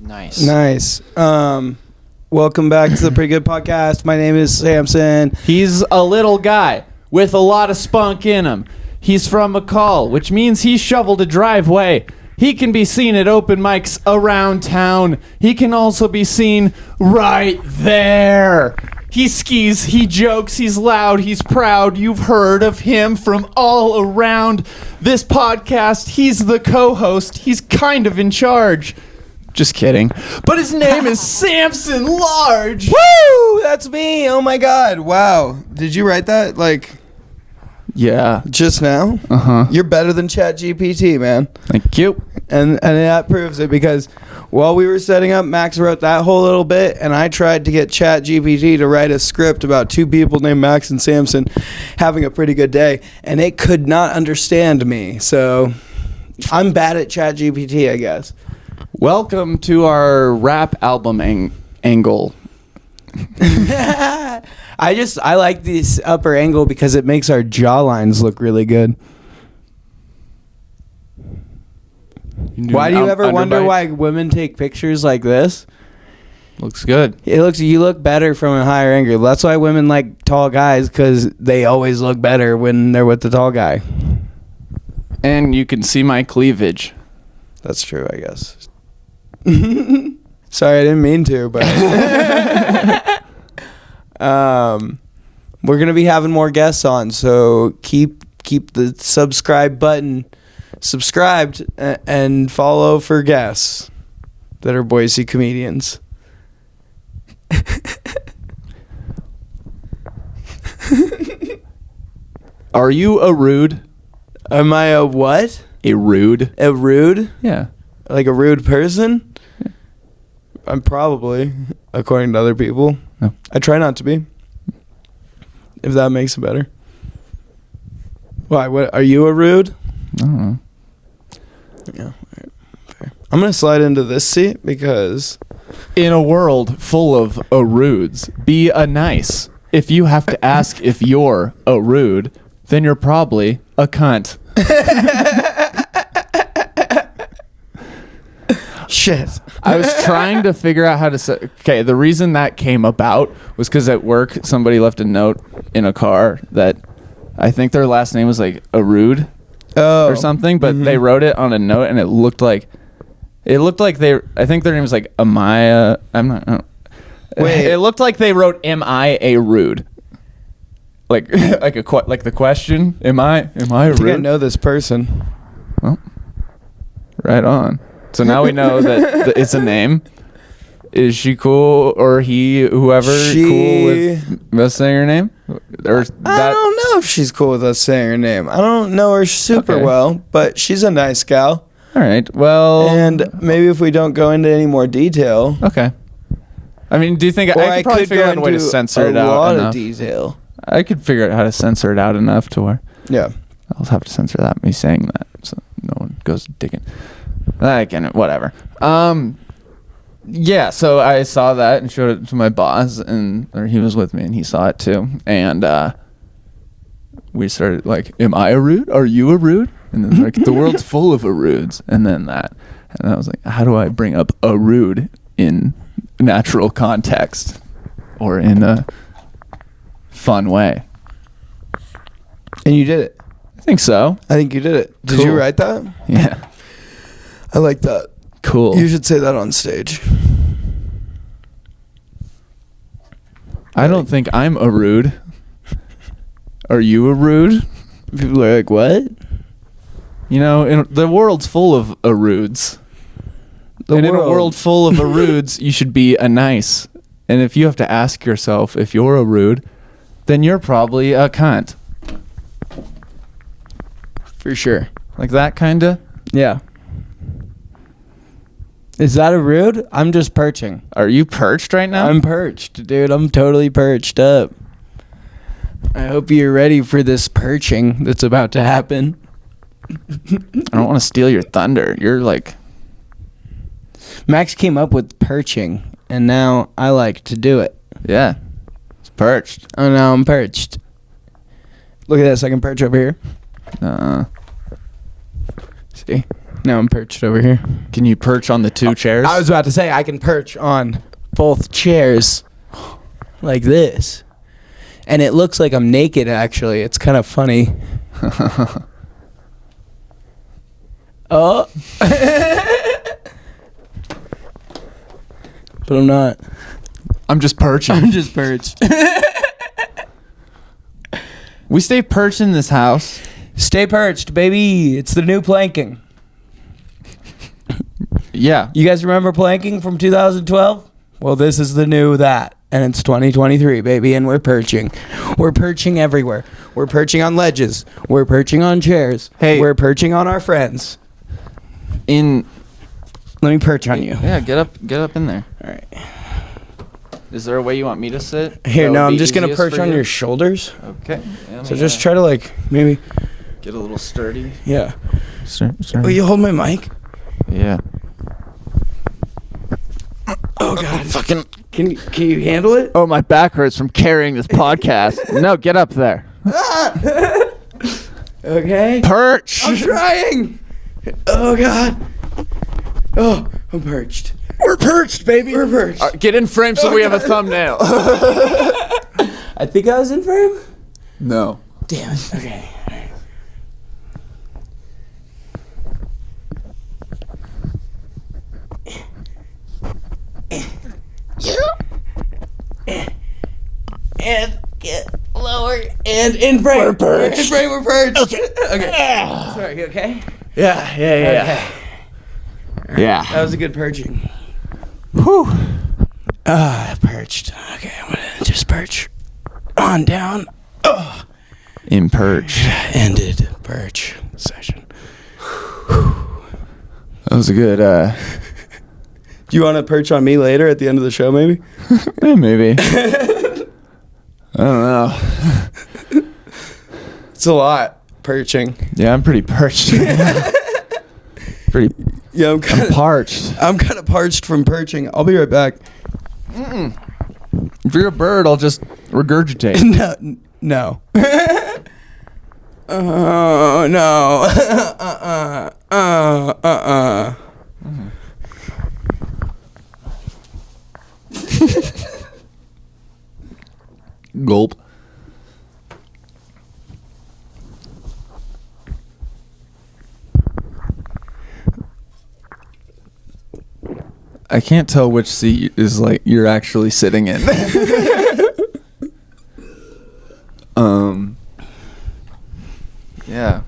Nice. Welcome back to the Pretty Good Podcast. My name is Samson. He's a little guy with a lot of spunk in him. He's from McCall, which means he shoveled a driveway. He can be seen at open mics around town. He can also be seen right there. He skis, he jokes, he's loud, he's proud. You've heard of him from all around this podcast. He's the co-host. He's kind of in charge. Just kidding. But his name is Samson Large. Woo! That's me. Oh my God. Wow. Did you write that? Yeah. Just now? Uh-huh. You're better than ChatGPT, man. Thank you. And that proves it because while we were setting up, Max wrote that whole little bit, and I tried to get ChatGPT to write a script about two people named Max and Samson having a pretty good day, and it could not understand me. So I'm bad at ChatGPT, I guess. Welcome to our rap album angle. I like this upper angle because it makes our jawlines look really good. Why do you ever wonder why women take pictures like this? Looks good. You look better from a higher angle. That's why women like tall guys, because they always look better when they're with the tall guy. And you can see my cleavage. That's true, I guess. Sorry, I didn't mean to, but we're gonna be having more guests on, so keep the subscribe button subscribed and follow for guests that are Boise comedians. Are you a rude? Am I a what? A rude? A rude? Yeah. Like a rude person? Yeah. I'm probably, according to other people. No. I try not to be. If that makes it better. Why? What? Are you a rude? I don't know. Yeah. All right. Fair. I'm going to slide into this seat because... In a world full of a rudes, be a nice. If you have to ask if you're a rude, then you're probably a cunt. Shit. I was trying to figure out how to say... Okay, the reason that came about was because at work, somebody left a note in a car that I think their last name was like Arude or something, but they wrote it on a note and it looked like they... I think their name was like Amaya... I'm not... Wait. It looked like they wrote, "Am I a rude?" Like the question, "Am I a rude?" I think I know this person. Well, right on. So now we know that it's a name. Is she cool or whoever cool with us saying her name? Or I don't know if she's cool with us saying her name. I don't know her super well, but she's a nice gal. All right. Well, and maybe if we don't go into any more detail. Okay. I mean, do you think I could probably figure out a way to censor it out enough? A lot of detail. I could figure out how to censor it out enough to where... Yeah. I'll have to censor that, me saying that, so no one goes digging. Whatever. Yeah, so I saw that and showed it to my boss, or he was with me, and he saw it too. And we started like, "Am I a rude? Are you a rude?" And then like, "The world's full of a rudes." And then that. And I was like, how do I bring up a rude in natural context or in a fun way? And you did it. I think so. I think you did it. Did you write that? Yeah. I like that. Cool. You should say that on stage. I don't think I'm a rude. Are you a rude? People are like, what? You know, the world's full of a rudes. In a world full of a rudes, you should be a nice. And if you have to ask yourself if you're a rude, then you're probably a cunt. For sure. Like that kind of? Yeah. Is that a rude? I'm just perching. Are you perched right now? I'm perched, dude. I'm totally perched up. I hope you're ready for this perching that's about to happen. I don't want to steal your thunder. You're like... Max came up with perching, and now I like to do it. Yeah. It's perched. Oh, now I'm perched. Look at this. I can perch over here. See? Now I'm perched over here. Can you perch on the two chairs? I was about to say I can perch on both chairs like this. And it looks like I'm naked, actually. It's kind of funny. Oh. But I'm not. I'm just perching. I'm just perched. We stay perched in this house. Stay perched, baby. It's the new planking. Yeah. You guys remember planking from 2012? Well, this is the new that. And it's 2023, baby, and we're perching. We're perching everywhere. We're perching on ledges. We're perching on chairs. Hey. We're perching on our friends. Let me perch on you. Yeah, get up in there. All right. Is there a way you want me to sit? Here, That no, would I'm be just going to easiest perch for on you? your shoulders. Okay. Yeah, So just try to, like, maybe, get a little sturdy. yeah. Sturdy. Will you hold my mic? Yeah. Oh, God. Fucking. Can you handle it? Oh, my back hurts from carrying this podcast. No, get up there. Okay. Perch. I'm trying. Oh, God. Oh, I'm perched. We're perched, baby. We're perched. Get in frame so we have a thumbnail. I think I was in frame. No. Damn it. Okay. And get lower and in frame. We're perched. In frame, we're perched. Okay. Okay. Sorry, you okay? Yeah. Okay. Yeah. That was a good perching. Whew. Perched. Okay, I'm gonna just perch on down. In perch. Ended perch session. That was a good, Do you want to perch on me later at the end of the show, maybe? maybe. I don't know. It's a lot, perching. Yeah, I'm pretty perched. Pretty Yeah, I'm parched. I'm kind of parched from perching. I'll be right back. If you're a bird, I'll just regurgitate. No. Oh, no. Gulp. I can't tell which seat is like you're actually sitting in. Yeah.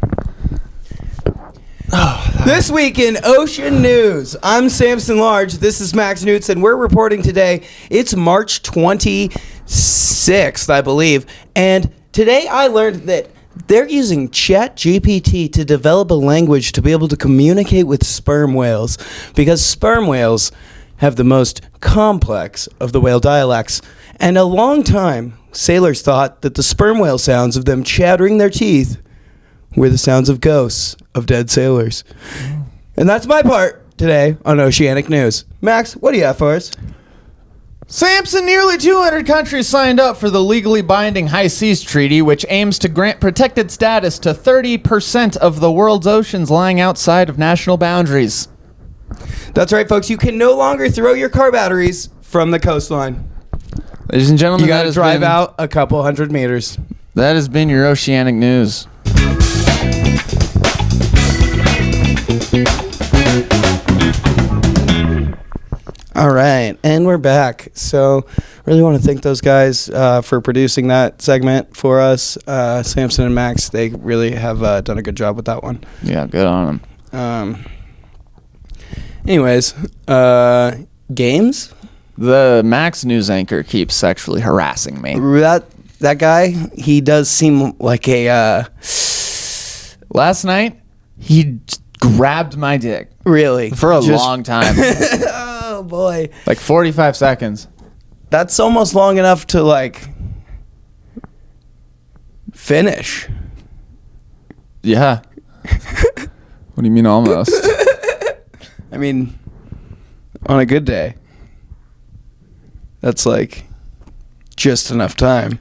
This week in Ocean News, I'm Samson Large. This is Max Newts, and we're reporting today. It's March 26th, I believe. And today I learned that they're using ChatGPT to develop a language to be able to communicate with sperm whales, because sperm whales have the most complex of the whale dialects. And a long time, sailors thought that the sperm whale sounds of them chattering their teeth were the sounds of ghosts of dead sailors. And that's my part today on Oceanic News. Max, what do you have for us? Samson, nearly 200 countries signed up for the legally binding High Seas Treaty, which aims to grant protected status to 30% of the world's oceans lying outside of national boundaries. That's right, folks. You can no longer throw your car batteries from the coastline. Ladies and gentlemen, You got to drive out a couple hundred meters. That has been your Oceanic News. All right, and we're back. So really want to thank those guys for producing that segment for us. Samson and Max, they really have done a good job with that one. Yeah, good on them. Anyways, games? The Max news anchor keeps sexually harassing me. That guy, he does seem like a... Last night, he grabbed my dick. Really? For a long time. Oh, boy. Like 45 seconds. That's almost long enough to, like, finish. Yeah. What do you mean almost? I mean, on a good day, that's, like, just enough time.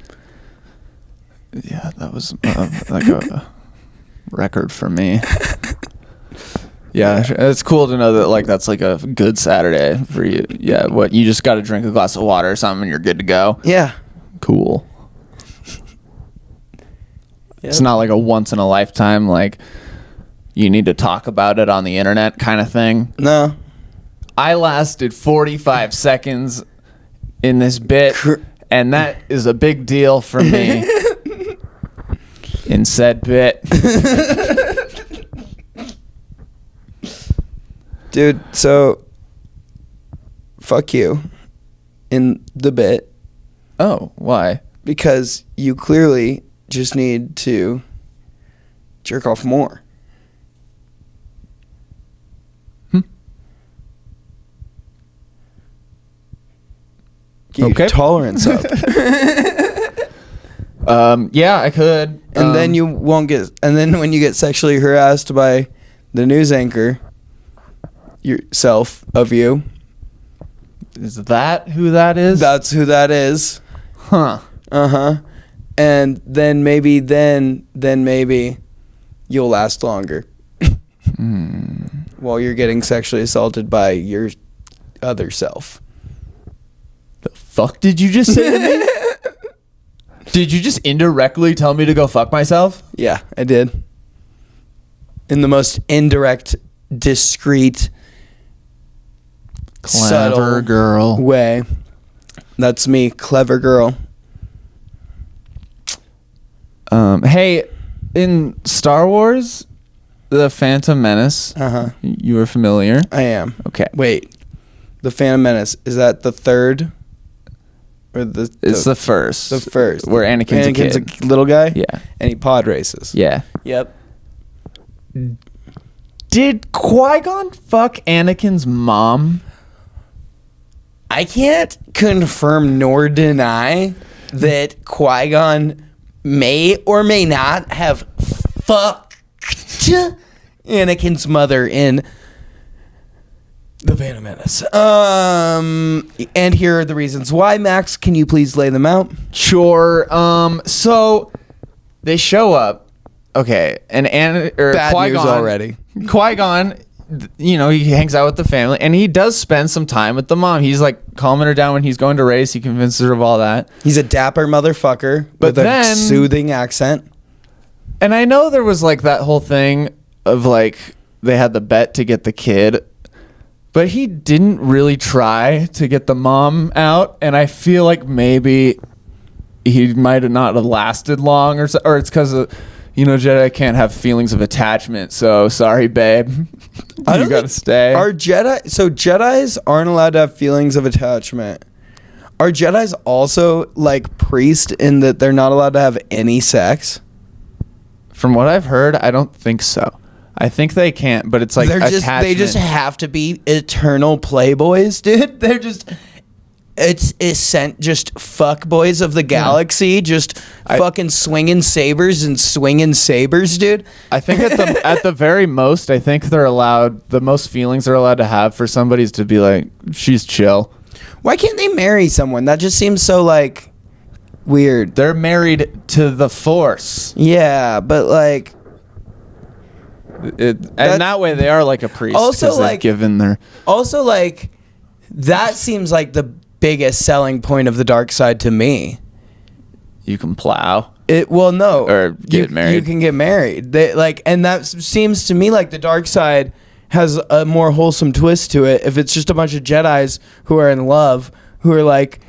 Yeah, that was like a record for me. Yeah, it's cool to know that like that's like a good Saturday for you. Yeah, what you just got to drink a glass of water or something and you're good to go. Yeah. Cool. It's not like a once in a lifetime like you need to talk about it on the internet kind of thing. No. I lasted 45 seconds in this bit, and that is a big deal for me in said bit. Dude, so fuck you in the bit. Oh, why? Because you clearly just need to jerk off more. Get Okay. your tolerance up. Yeah, I could. And then you won't get, and then when you get sexually harassed by the news anchor yourself of you, Is that who that is? that's who that is. Huh. Uh-huh. And then maybe you'll last longer. While you're getting sexually assaulted by your other self. The fuck did you just say to me? Did you just indirectly tell me to go fuck myself? Yeah, I did. In the most indirect, discreet, Clever subtle girl. way. That's me, clever girl. Hey, in Star Wars, The Phantom Menace, you were familiar? I am. Okay. Wait. The Phantom Menace, is that the third? Or It's the first. the first. Where Anakin's a kid. a little guy? Yeah. And he pod races. Yeah. Yep. Did Qui-Gon fuck Anakin's mom? I can't confirm nor deny that Qui-Gon may or may not have fucked Anakin's mother in The Phantom Menace. And here are the reasons why. Max, can you please lay them out? Sure. So they show up. Okay, and Bad Qui-Gon news already. Qui-Gon, you know, he hangs out with the family, and he does spend some time with the mom. He's like calming her down when he's going to race. He convinces her of all that. He's a dapper motherfucker But with then- a soothing accent. And I know there was like that whole thing of like they had the bet to get the kid, but he didn't really try to get the mom out. And I feel like maybe he might have not have lasted long, or it's because of, you know, Jedi can't have feelings of attachment. So sorry, babe. You gotta stay. Are Jedis aren't allowed to have feelings of attachment. Are Jedis also like priests in that they're not allowed to have any sex? From what I've heard, I don't think so. I think they can't, but it's like attachment. They just have to be eternal playboys, dude. They're just just fuck boys of the galaxy, just fucking swinging sabers, dude. I think at the very most, I think they're allowed, the most feelings they're allowed to have for somebody is to be like, she's chill. Why can't they marry someone? That just seems so like weird. They're married to the Force. Yeah, but like And that way they are like a priest. Also, 'cause they've like- given their. also like that seems like the biggest selling point of the dark side to me. You can plow. No, Or get married. You can get married. And that seems to me like the dark side has a more wholesome twist to it. If it's just a bunch of Jedis who are in love, who are like,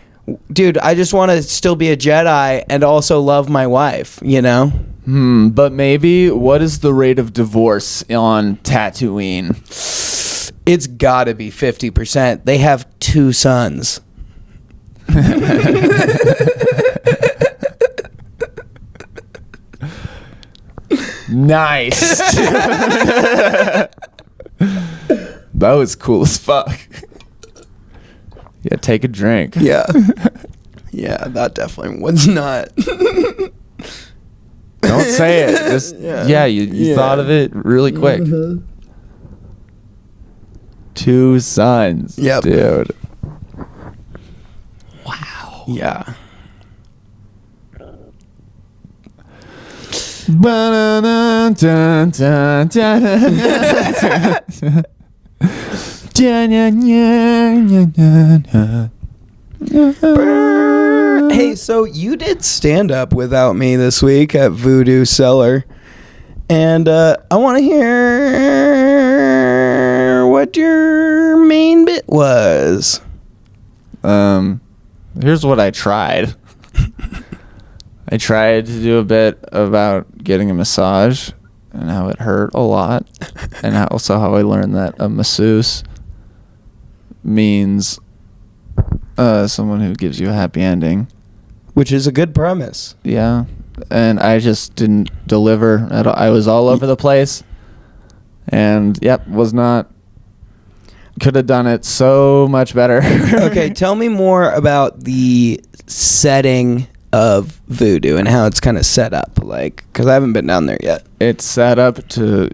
dude, I just want to still be a Jedi and also love my wife, you know? But maybe, what is the rate of divorce on Tatooine? It's got to be 50%. They have 2 sons. Nice. That was cool as fuck. Yeah, take a drink. Yeah. Yeah, that definitely was not. Don't say it. Just you thought of it really quick. 2 sons. Yep. Dude. Yeah. Ba-na-na. dun, dun, dun, dun, dun, dun. Hey, so you did stand up without me this week at Voodoo Cellar, and I want to hear what your main bit was. Here's what I tried. I tried to do a bit about getting a massage and how it hurt a lot, and also how I learned that a masseuse means someone who gives you a happy ending. Which is a good premise. Yeah, and I just didn't deliver at all. I was all over the place, and was not. Could have done it so much better. Okay, tell me more about the setting of Voodoo and how it's kind of set up, like, because I haven't been down there yet. It's set up to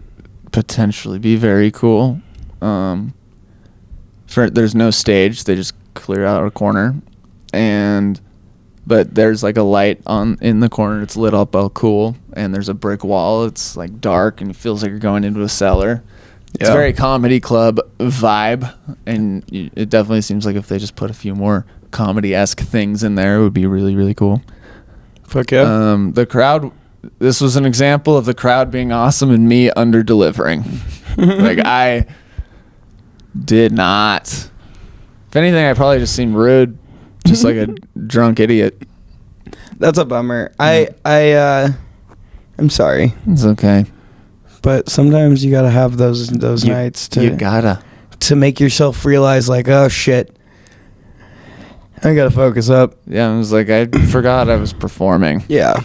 potentially be very cool. There's no stage; they just clear out a corner, but there's like a light in the corner. It's lit up all cool, and there's a brick wall. It's like dark, and it feels like you're going into a cellar. It's a very comedy club vibe, and it definitely seems like if they just put a few more comedy-esque things in there, it would be really, really cool. Fuck yeah. The crowd, this was an example of the crowd being awesome and me under-delivering. Like, I did not. If anything, I probably just seemed rude, just like a drunk idiot. That's a bummer. I'm sorry. It's okay. But sometimes you gotta have those nights to make yourself realize, like, oh shit, I gotta focus up. Yeah, I was like, I forgot I was performing. Yeah.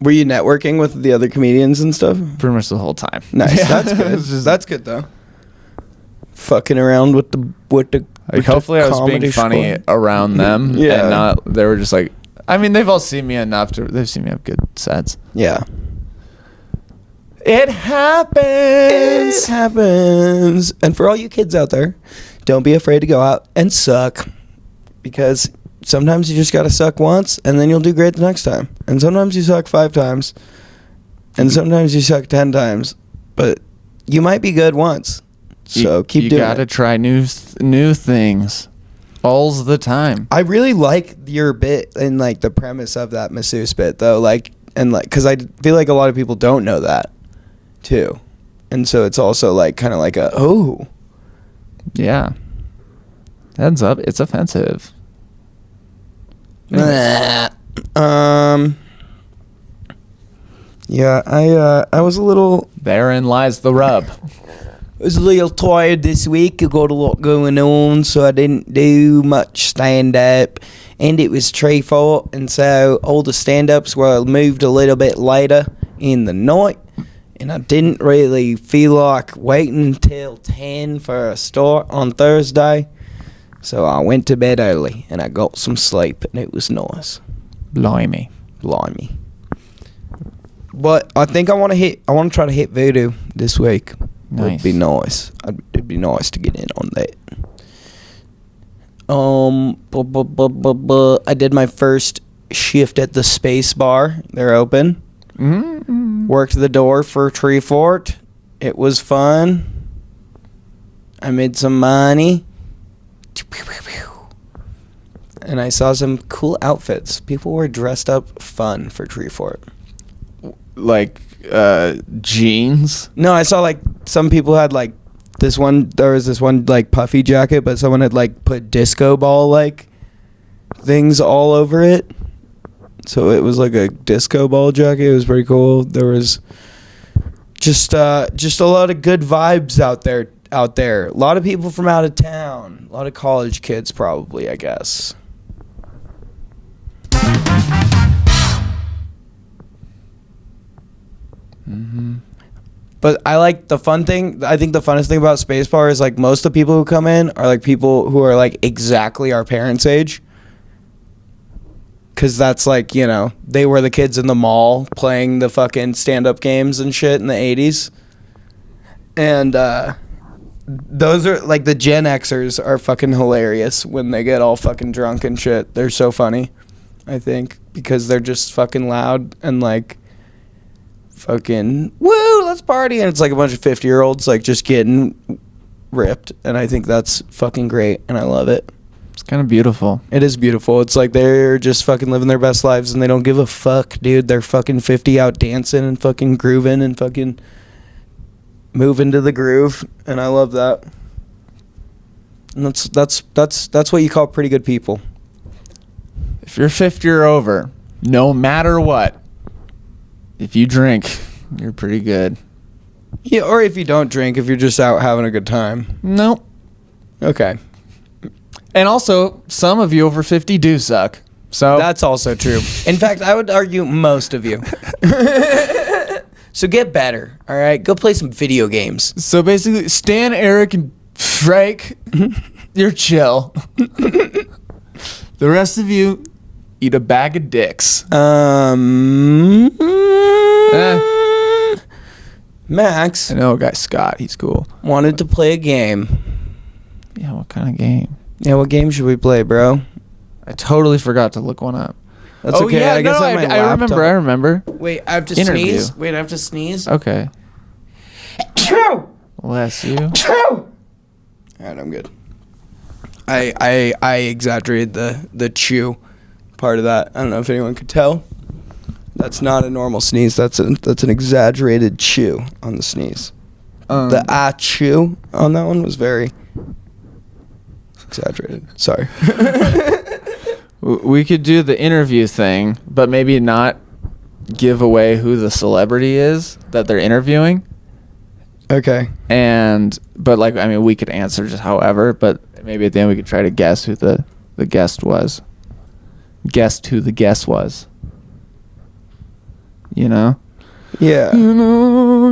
Were you networking with the other comedians and stuff? Pretty much the whole time. Nice. Yeah. That's good. That's good though. Fucking around with the hopefully I was being funny around them. Yeah. And not, they were just like, I mean, they've all seen me enough they've seen me have good sets. Yeah. It happens. It happens. And for all you kids out there, don't be afraid to go out and suck. Because sometimes you just got to suck once, and then you'll do great the next time. And sometimes you suck 5 times. And sometimes you suck 10 times. But you might be good once. So keep doing it. You got to try new things. All the time. I really like your bit and, like, the premise of that masseuse bit, though. Like, and, like, because I feel like a lot of people don't know that. Too, and so it's also like kind of like yeah, heads up, it's offensive. Yeah, I was a little. Therein lies the rub. I was a little tired this week. I got a lot going on, so I didn't do much stand up, and it was tree fault, and so all the stand ups were moved a little bit later in the night. And I didn't really feel like waiting until 10 for a start on Thursday. So I went to bed early and I got some sleep and it was nice. Blimey. But I think I want to try to hit Voodoo this week. Nice. It'd be nice. It'd be nice to get in on that. I did my first shift at the Space Bar. They're open. Mm-hmm. Worked the door for Tree Fort. It was fun. I made some money. And I saw some cool outfits. People were dressed up fun for Tree Fort. Like jeans? No, I saw like some people had like there was this one like puffy jacket, but someone had like put disco ball like things all over it. So it was like a disco ball jacket. It was pretty cool. There was just a lot of good vibes out there. A lot of people from out of town. A lot of college kids probably, I guess. Mm-hmm. But I like the fun thing. I think the funnest thing about Space Bar is like most of the people who come in are like people who are like exactly our parents' age. Because that's like, you know, they were the kids in the mall playing the fucking stand-up games and shit in the 80s. And those are, like, the Gen Xers are fucking hilarious when they get all fucking drunk and shit. They're so funny, I think, because they're just fucking loud and, like, fucking woo, let's party, and it's like a bunch of 50-year-olds like just getting ripped, and I think that's fucking great, and I love it. It's kind of beautiful. It is beautiful. It's like they're just fucking living their best lives, and they don't give a fuck, dude. They're fucking 50 out dancing and fucking grooving and fucking moving to the groove, and I love that. And that's what you call pretty good people. If you're 50 or over, no matter what, if you drink, you're pretty good. Yeah, or if you don't drink, if you're just out having a good time. Nope. Okay. And also, some of you over 50 do suck. So That's also true. In fact, I would argue most of you. So get better, all right? Go play some video games. So basically, Stan, Eric, and Frank, you're chill. The rest of you eat a bag of dicks. Max I know a guy, Scott. He's cool. wanted to play a game. Yeah, what kind of game? Yeah, what game should we play, bro? I totally forgot to look one up. That's okay. Yeah, I guess on my laptop. I remember. Wait, I have to Interview. sneeze. Wait, I have to sneeze. Okay. Achoo! Bless you. Achoo! All right, I'm good. I exaggerated the chew part of that. I don't know if anyone could tell. That's not a normal sneeze. That's an exaggerated chew on the sneeze. The chew on that one was very exaggerated. Sorry. We could do the interview thing, but maybe not give away who the celebrity is that they're interviewing. Okay. But like, I mean, we could answer just however, but maybe at the end we could try to guess who the guest was. Guessed who the guest was. You know? Yeah. You know.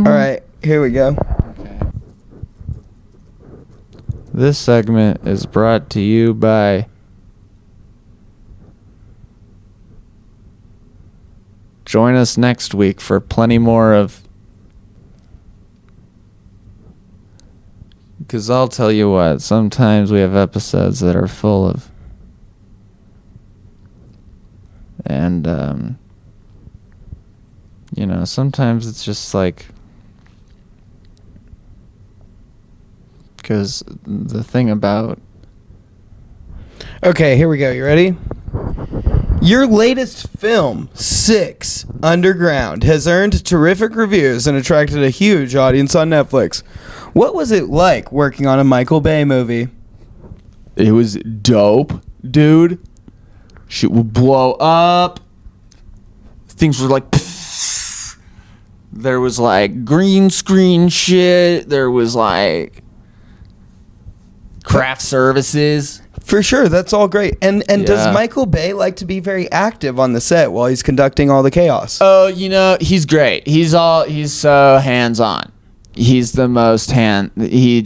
All right, here we go. Okay. This segment is brought to you by join us next week for plenty more of, because I'll tell you what, sometimes we have episodes that are full of, and you know, sometimes it's just like, because the thing about, Okay, here we go. You ready? Your latest film, 6 Underground, has earned terrific reviews and attracted a huge audience on Netflix. What was it like working on a Michael Bay movie? it was dope, dude. Shit would blow up. Things were like, there was like green screen shit. There was like craft services. For sure, that's all great. And does Yeah. Michael Bay like to be very active on the set while he's conducting all the chaos? Oh, you know, he's great. He's so hands-on. He's the most he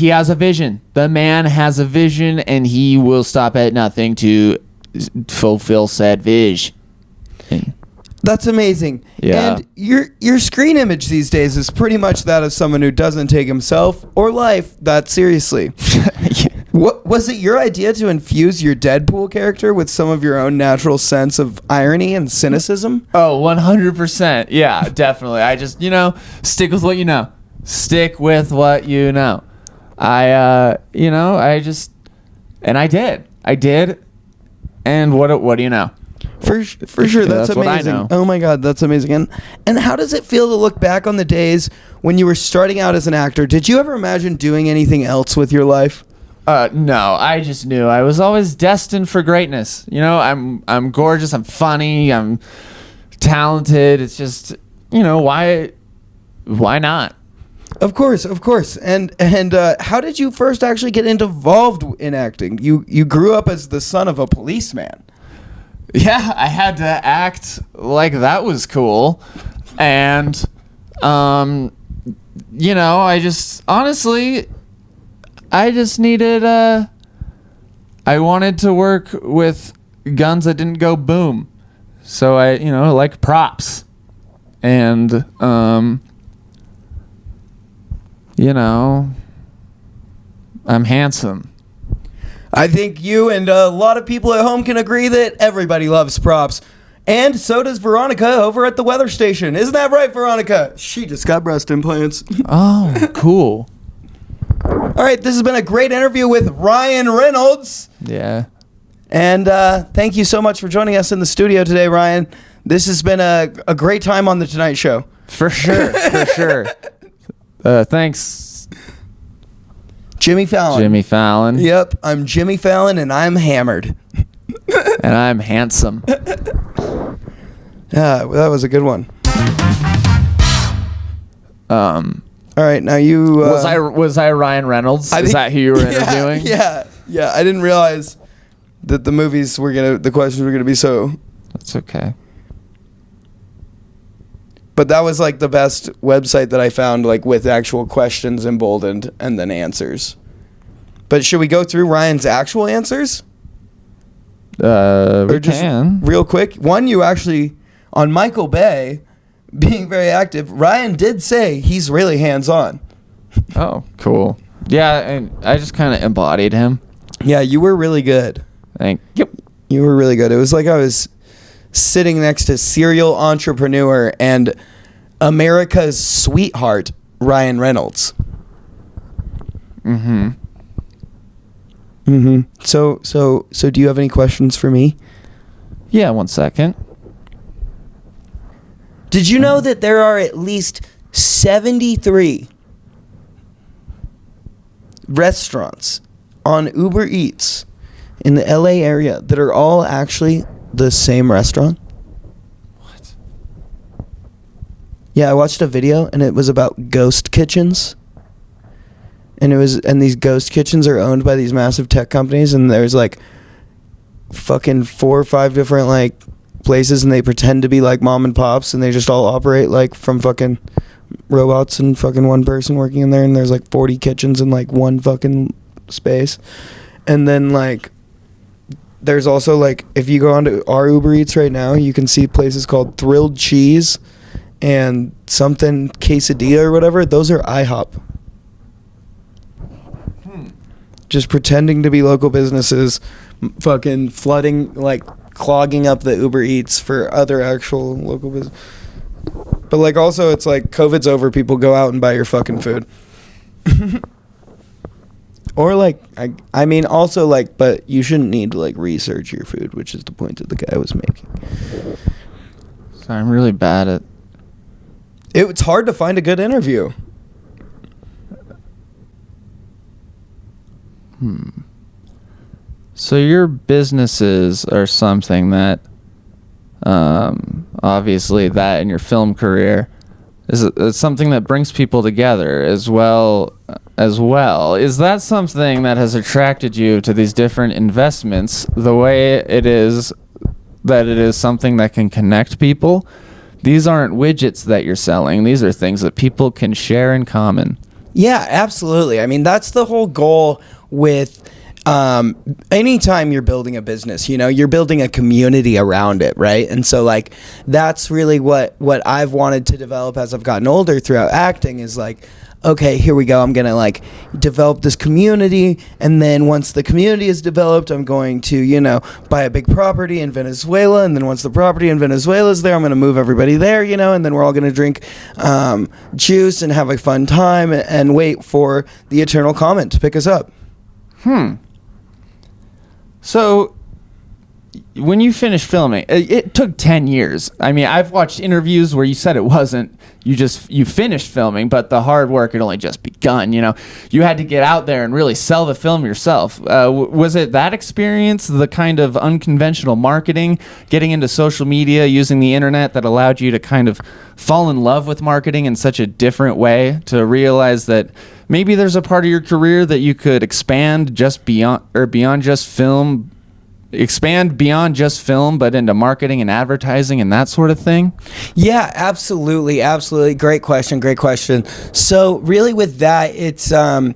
has a vision. The man has a vision, and he will stop at nothing to fulfill said vision. That's amazing. Yeah. And your screen image these days is pretty much that of someone who doesn't take himself or life that seriously. What was it your idea to infuse your Deadpool character with some of your own natural sense of irony and cynicism? Oh, 100%. Yeah, definitely. I just, stick with what you know. Stick with what you know. I did. And what do you know? For sure, that's That's what I amazing. know. Oh my God, that's amazing. And how does it feel to look back on the days when you were starting out as an actor? Did you ever imagine doing anything else with your life? No, I just knew I was always destined for greatness. I'm gorgeous, I'm funny, I'm talented. It's just, why not? Of course. And how did you first actually get involved in acting? You grew up as the son of a policeman. Yeah, I had to act like that was cool. And, I just needed, I wanted to work with guns that didn't go boom. So I, like props. And, I'm handsome. I think you and a lot of people at home can agree that everybody loves props. And so does Veronica over at the weather station. Isn't that right, Veronica? She just got breast implants. Oh, cool. All right, this has been a great interview with Ryan Reynolds. Yeah. And thank you so much for joining us in the studio today, Ryan. This has been a great time on The Tonight Show. For sure. Thanks, Jimmy Fallon. Jimmy Fallon. Yep, I'm Jimmy Fallon, and I'm hammered. And I'm handsome. Yeah, well, that was a good one. All right, now you... Was I Ryan Reynolds? Is that who you were interviewing? Yeah. I didn't realize that the questions were gonna be so... That's okay. But that was like the best website that I found, like with actual questions emboldened and then answers. But should we go through Ryan's actual answers? We can. Real quick. One, you actually, on Michael Bay being very active, Ryan did say he's really hands-on. Oh, cool. Yeah, and I just kind of embodied him. Yeah, you were really good. Yep. You were really good. It was like I was sitting next to serial entrepreneur and America's sweetheart, Ryan Reynolds. Mm-hmm. Mm-hmm. So do you have any questions for me? Yeah, 1 second. Did you know that there are at least 73 restaurants on Uber Eats in the LA area that are all actually the same restaurant? What? Yeah, I watched a video and it was about ghost kitchens. And these ghost kitchens are owned by these massive tech companies, and there's like fucking 4 or 5 different like places, and they pretend to be like mom and pops, and they just all operate like from fucking robots and fucking one person working in there, and there's like 40 kitchens in like one fucking space. And then like there's also like, if you go onto our Uber Eats right now, you can see places called Thrilled Cheese and something Quesadilla or whatever. Those are IHOP. Just pretending to be local businesses, fucking flooding, like clogging up the Uber Eats for other actual local business. But like also it's like COVID's over, people go out and buy your fucking food. Or like, I mean also like, but you shouldn't need to like research your food, which is the point that the guy was making. So I'm really bad at... It's hard to find a good interview. So your businesses are something that, obviously that in your film career is something that brings people together as well. Is that something that has attracted you to these different investments the way it is something that can connect people? These aren't widgets that you're selling. These are things that people can share in common. Yeah, absolutely. I mean, that's the whole goal with anytime you're building a business, you know, you're building a community around it, right? And so like that's really what I've wanted to develop as I've gotten older throughout acting is like, okay, here we go. I'm going to like develop this community, and then once the community is developed, I'm going to, you know, buy a big property in Venezuela, and then once the property in Venezuela is there, I'm going to move everybody there, you know, and then we're all going to drink juice and have a fun time and wait for the eternal comment to pick us up. So when you finished filming, it took 10 years. I mean, I've watched interviews where you said it wasn't. You finished filming, but the hard work had only just begun, you know. You had to get out there and really sell the film yourself. Was it that experience, the kind of unconventional marketing, getting into social media, using the internet that allowed you to kind of fall in love with marketing in such a different way, to realize that maybe there's a part of your career that you could expand beyond just film, but into marketing and advertising and that sort of thing? Yeah, absolutely. Great question. So really with that, it's I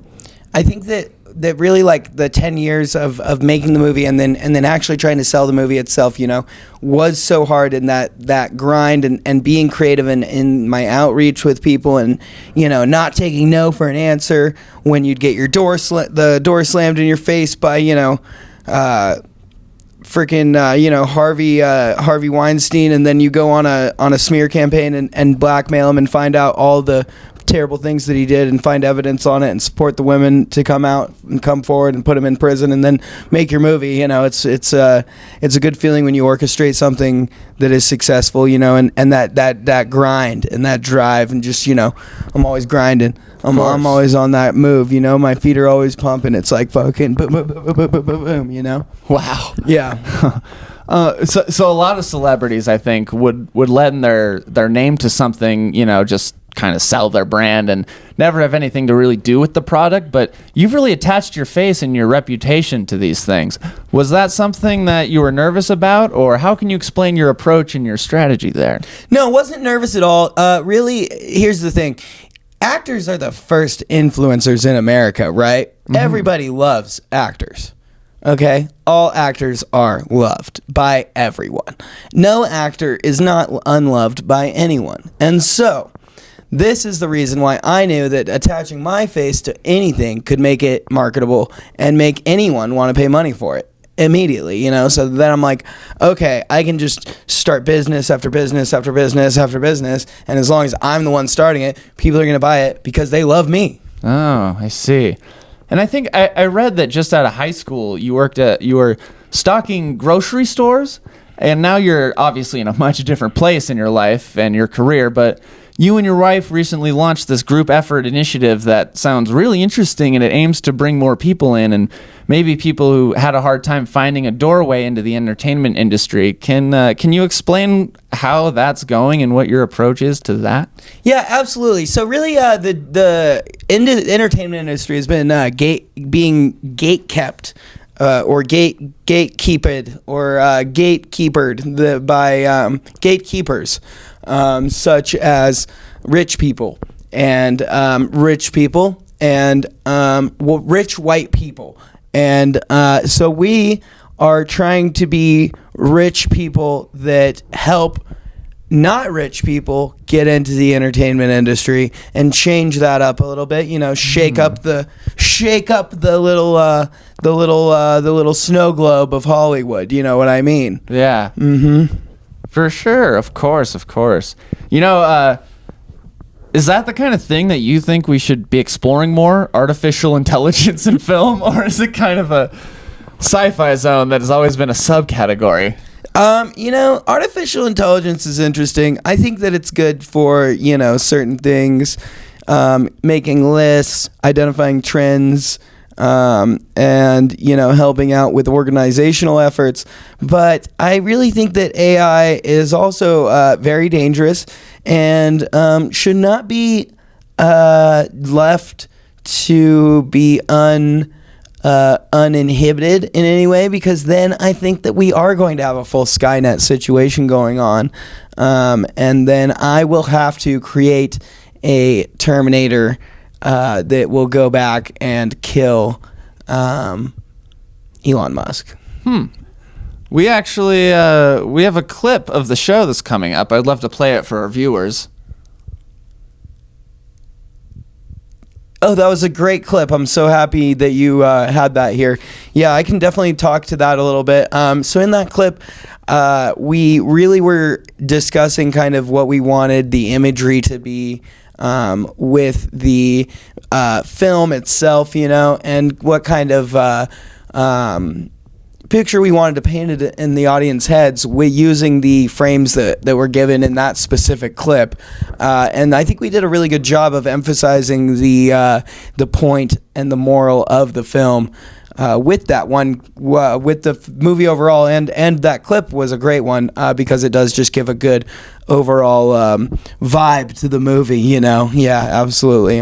think that really like the 10 years of making the movie and then actually trying to sell the movie itself, you know, was so hard in that grind and being creative in my outreach with people, and, you know, not taking no for an answer when you'd get the door slammed in your face by, you know, freaking Harvey Weinstein, and then you go on a smear campaign and blackmail him and find out all the terrible things that he did and find evidence on it and support the women to come out and come forward and put him in prison and then make your movie. It's a good feeling when you orchestrate something that is successful, and that grind and that drive, and just, I'm always grinding. I'm always on that move, my feet are always pumping. It's like fucking boom, boom, boom, boom, boom, boom, boom, Wow. Yeah. So a lot of celebrities, I think, would lend their name to something, just kind of sell their brand and never have anything to really do with the product. But you've really attached your face and your reputation to these things. Was that something that you were nervous about, or how can you explain your approach and your strategy there? No, I wasn't nervous at all. Really, here's the thing. Actors are the first influencers in America, right? Mm-hmm. Everybody loves actors. Okay? All actors are loved by everyone. No actor is not unloved by anyone. And so, this is the reason why I knew that attaching my face to anything could make it marketable and make anyone want to pay money for it immediately, So then I'm like, okay, I can just start business after business after business after business, and as long as I'm the one starting it, people are going to buy it because they love me. Oh, I see. And I think I read that just out of high school, you were stocking grocery stores, and now you're obviously in a much different place in your life and your career, but you and your wife recently launched this group effort initiative that sounds really interesting, and it aims to bring more people in, and maybe people who had a hard time finding a doorway into the entertainment industry. Can you explain how that's going and what your approach is to that? Yeah, absolutely. So really, the entertainment industry has been being gatekept. Or gatekeeped, or gatekeepered by gatekeepers, such as rich people and rich white people, and so we are trying to be rich people that help not rich people get into the entertainment industry and change that up a little bit. Shake up the little snow globe of Hollywood. You know what I mean? Yeah. Mm-hmm. For sure. Of course. Is that the kind of thing that you think we should be exploring more? Artificial intelligence in film, or is it kind of a sci-fi zone that has always been a subcategory? Artificial intelligence is interesting. I think that it's good for, certain things, making lists, identifying trends, and, helping out with organizational efforts. But I really think that AI is also very dangerous and should not be left to be uninhibited in any way, because then I think that we are going to have a full Skynet situation going on, and then I will have to create a Terminator that will go back and kill Elon Musk. We actually we have a clip of the show that's coming up. I'd love to play it for our viewers. Oh, that was a great clip. I'm so happy that you had that here. Yeah, I can definitely talk to that a little bit. So in that clip, we really were discussing kind of what we wanted the imagery to be with the film itself, and what kind of picture we wanted to paint it in the audience heads with using the frames that were given in that specific clip, and I think we did a really good job of emphasizing the point and the moral of the film with that one, with the movie overall, and that clip was a great one because it does just give a good overall vibe to the movie. Yeah, absolutely.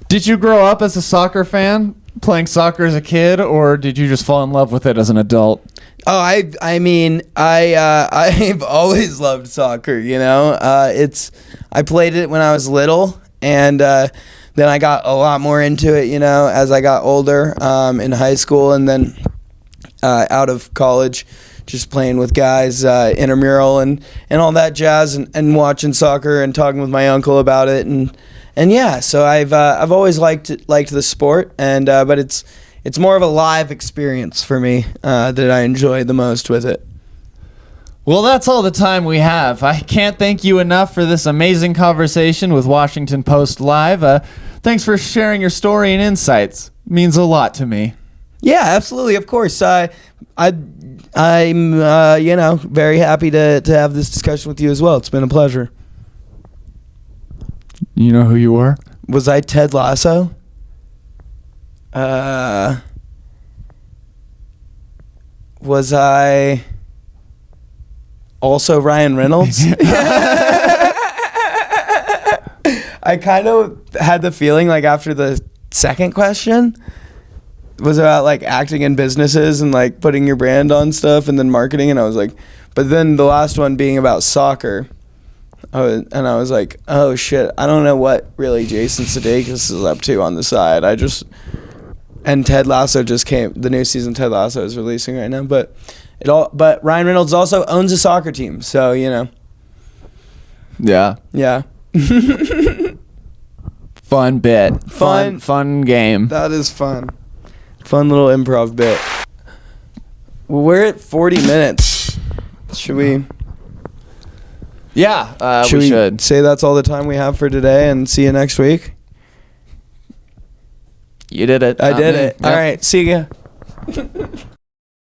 Did you grow up as a soccer fan, playing soccer as a kid, or did you just fall in love with it as an adult? Oh, I mean, I've always loved soccer. I played it when I was little, and then I got a lot more into it. As I got older, in high school, and then out of college, just playing with guys, intramural and all that jazz, and watching soccer and talking with my uncle about it, and yeah, so I've always liked the sport, and but it's it's more of a live experience for me that I enjoy the most with it. Well, that's all the time we have. I can't thank you enough for this amazing conversation with Washington Post Live. Thanks for sharing your story and insights. It means a lot to me. Yeah, absolutely. Of course. I'm very happy to have this discussion with you as well. It's been a pleasure. You know who you were? Was I Ted Lasso? Was I also Ryan Reynolds? I kind of had the feeling like after the second question was about like acting in businesses and like putting your brand on stuff and then marketing, and I was like, but then the last one being about soccer, I was like, oh shit, I don't know what really Jason Sudeikis is up to on the side. And Ted Lasso just came. The new season of Ted Lasso is releasing right now, but Ryan Reynolds also owns a soccer team, so Yeah. yeah. Fun bit. Fun game. That is fun. Fun little improv bit. Well, we're at 40 minutes. Should we? Yeah, Should we should. say that's all the time we have for today and see you next week? You did it. I did it. Yep. All right. See ya.